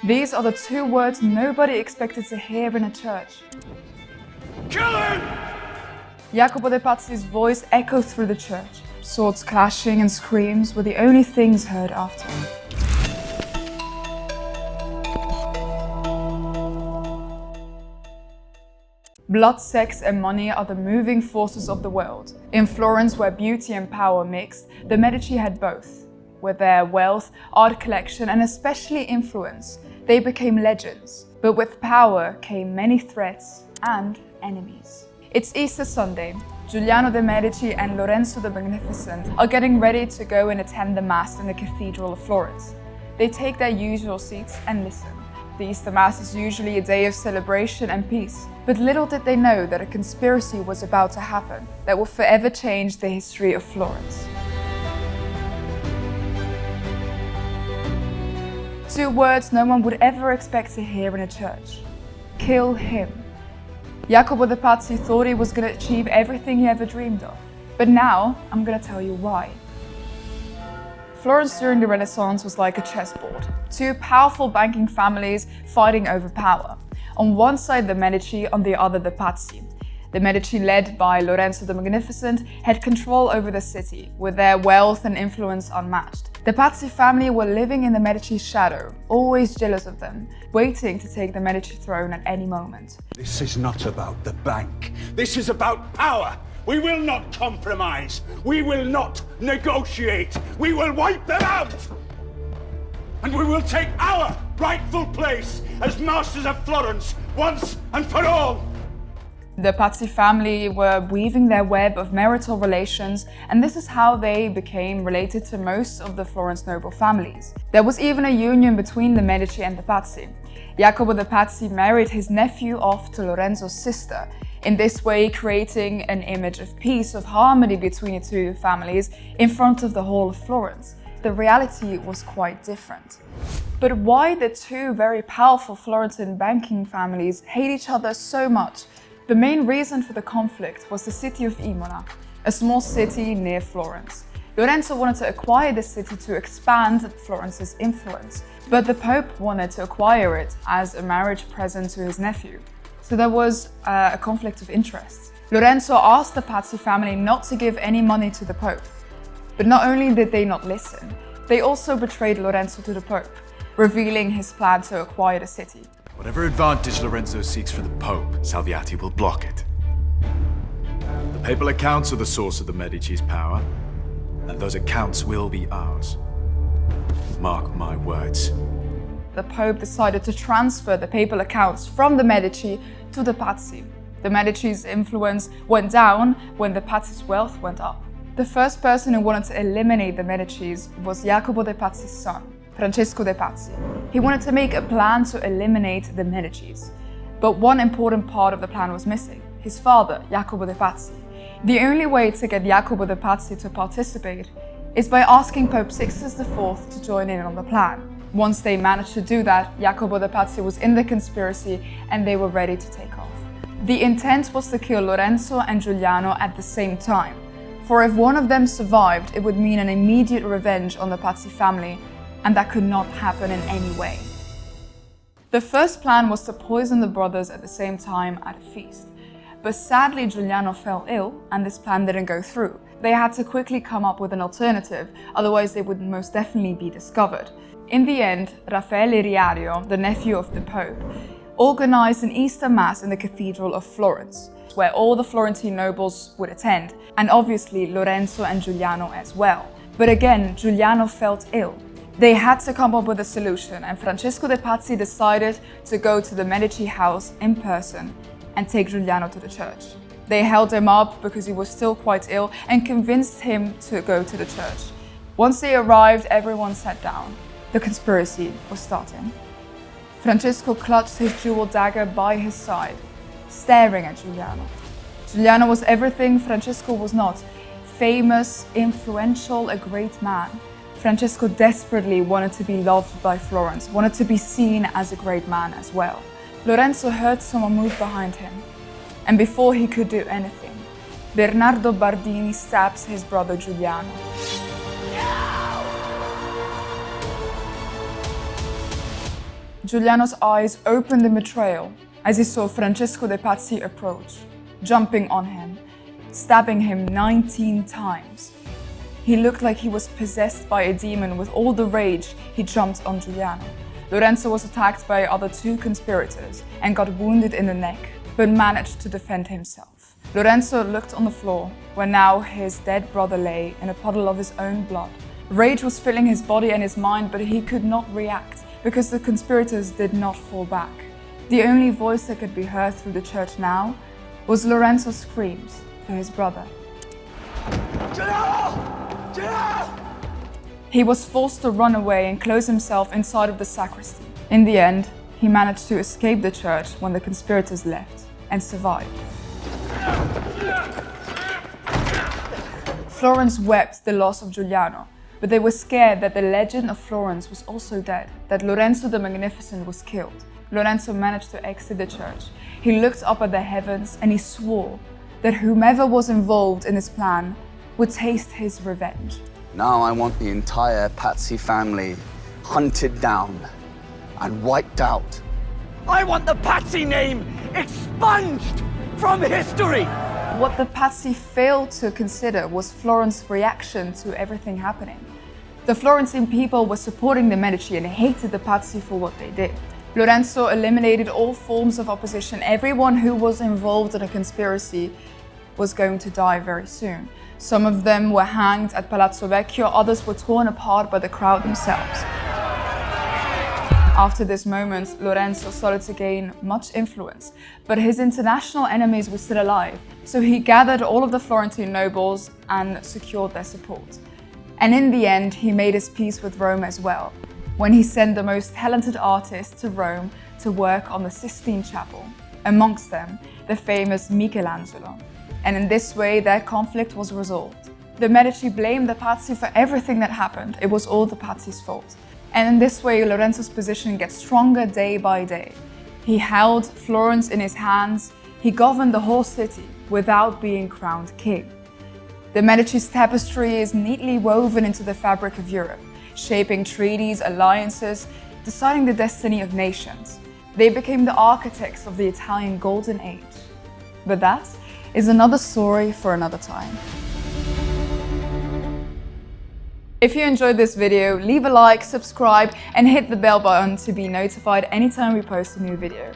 These are the two words nobody expected to hear in a church. Kill him! Jacopo de' Pazzi's voice echoed through the church. Swords clashing and screams were the only things heard after. Blood, sex and money are the moving forces of the world. In Florence, where beauty and power mixed, the Medici had both. With their wealth, art collection and especially influence, they became legends. But with power came many threats and enemies. It's Easter Sunday. Giuliano de' Medici and Lorenzo the Magnificent are getting ready to go and attend the Mass in the Cathedral of Florence. They take their usual seats and listen. The Easter Mass is usually a day of celebration and peace, but little did they know that a conspiracy was about to happen that will forever change the history of Florence. Two words no one would ever expect to hear in a church. Kill him. Jacopo de' Pazzi thought he was going to achieve everything he ever dreamed of, but now I'm going to tell you why. Florence during the Renaissance was like a chessboard. Two powerful banking families fighting over power. On one side the Medici, on the other the Pazzi. The Medici, led by Lorenzo the Magnificent, had control over the city, with their wealth and influence unmatched. The Pazzi family were living in the Medici's shadow, always jealous of them, waiting to take the Medici throne at any moment. This is not about the bank. This is about power. We will not compromise. We will not negotiate. We will wipe them out. And we will take our rightful place as masters of Florence once and for all. The Pazzi family were weaving their web of marital relations, and this is how they became related to most of the Florence noble families. There was even a union between the Medici and the Pazzi. Jacopo de' Pazzi married his nephew off to Lorenzo's sister, in this way creating an image of peace, of harmony between the two families in front of the whole of Florence. The reality was quite different. But why did two very powerful Florentine banking families hate each other so much? The main reason for the conflict was the city of Imola, a small city near Florence. Lorenzo wanted to acquire the city to expand Florence's influence, but the Pope wanted to acquire it as a marriage present to his nephew. So there was a conflict of interests. Lorenzo asked the Pazzi family not to give any money to the Pope. But not only did they not listen, they also betrayed Lorenzo to the Pope, revealing his plan to acquire the city. Whatever advantage Lorenzo seeks for the Pope, Salviati will block it. The papal accounts are the source of the Medici's power, and those accounts will be ours. Mark my words. The Pope decided to transfer the papal accounts from the Medici to the Pazzi. The Medici's influence went down when the Pazzi's wealth went up. The first person who wanted to eliminate the Medicis was Jacopo de' Pazzi's son, Francesco de' Pazzi. He wanted to make a plan to eliminate the Medicis. But one important part of the plan was missing: his father, Jacopo de' Pazzi. The only way to get Jacopo de' Pazzi to participate is by asking Pope Sixtus IV to join in on the plan. Once they managed to do that, Jacopo de' Pazzi was in the conspiracy and they were ready to take off. The intent was to kill Lorenzo and Giuliano at the same time, for if one of them survived, it would mean an immediate revenge on the Pazzi family, and that could not happen in any way. The first plan was to poison the brothers at the same time at a feast. But sadly, Giuliano fell ill and this plan didn't go through. They had to quickly come up with an alternative, otherwise they would most definitely be discovered. In the end, Raffaele Riario, the nephew of the Pope, organized an Easter Mass in the Cathedral of Florence, where all the Florentine nobles would attend, and obviously Lorenzo and Giuliano as well. But again, Giuliano felt ill. They had to come up with a solution, and Francesco de' Pazzi decided to go to the Medici house in person and take Giuliano to the church. They held him up because he was still quite ill and convinced him to go to the church. Once they arrived, everyone sat down. The conspiracy was starting. Francesco clutched his jeweled dagger by his side, staring at Giuliano. Giuliano was everything Francesco was not: famous, influential, a great man. Francesco desperately wanted to be loved by Florence, wanted to be seen as a great man as well. Lorenzo heard someone move behind him, and before he could do anything, Bernardo Bardini stabs his brother Giuliano. Giuliano's eyes opened in betrayal as he saw Francesco de' Pazzi approach, jumping on him, stabbing him 19 times. He looked like he was possessed by a demon. With all the rage, he jumped on Giuliano. Lorenzo was attacked by other 2 conspirators and got wounded in the neck, but managed to defend himself. Lorenzo looked on the floor, where now his dead brother lay in a puddle of his own blood. Rage was filling his body and his mind, but he could not react because the conspirators did not fall back. The only voice that could be heard through the church now was Lorenzo's screams for his brother. Giuliano! Giuliano! He was forced to run away and close himself inside of the sacristy. In the end, he managed to escape the church when the conspirators left and survived. Florence wept the loss of Giuliano, but they were scared that the legend of Florence was also dead, that Lorenzo the Magnificent was killed. Lorenzo managed to exit the church. He looked up at the heavens and he swore that whomever was involved in his plan would taste his revenge. Now I want the entire Pazzi family hunted down and wiped out. I want the Pazzi name expunged from history! What the Pazzi failed to consider was Florence's reaction to everything happening. The Florentine people were supporting the Medici and hated the Pazzi for what they did. Lorenzo eliminated all forms of opposition. Everyone who was involved in a conspiracy was going to die very soon. Some of them were hanged at Palazzo Vecchio, others were torn apart by the crowd themselves. After this moment, Lorenzo started to gain much influence, but his international enemies were still alive, so he gathered all of the Florentine nobles and secured their support. And in the end, he made his peace with Rome as well, when he sent the most talented artists to Rome to work on the Sistine Chapel, amongst them the famous Michelangelo. And in this way, their conflict was resolved. The Medici blamed the Pazzi for everything that happened. It was all the Pazzi's fault. And in this way, Lorenzo's position gets stronger day by day. He held Florence in his hands. He governed the whole city without being crowned king. The Medici's tapestry is neatly woven into the fabric of Europe, shaping treaties, alliances, deciding the destiny of nations. They became the architects of the Italian Golden Age. But that is another story for another time. If you enjoyed this video, leave a like, subscribe, and hit the bell button to be notified anytime we post a new video.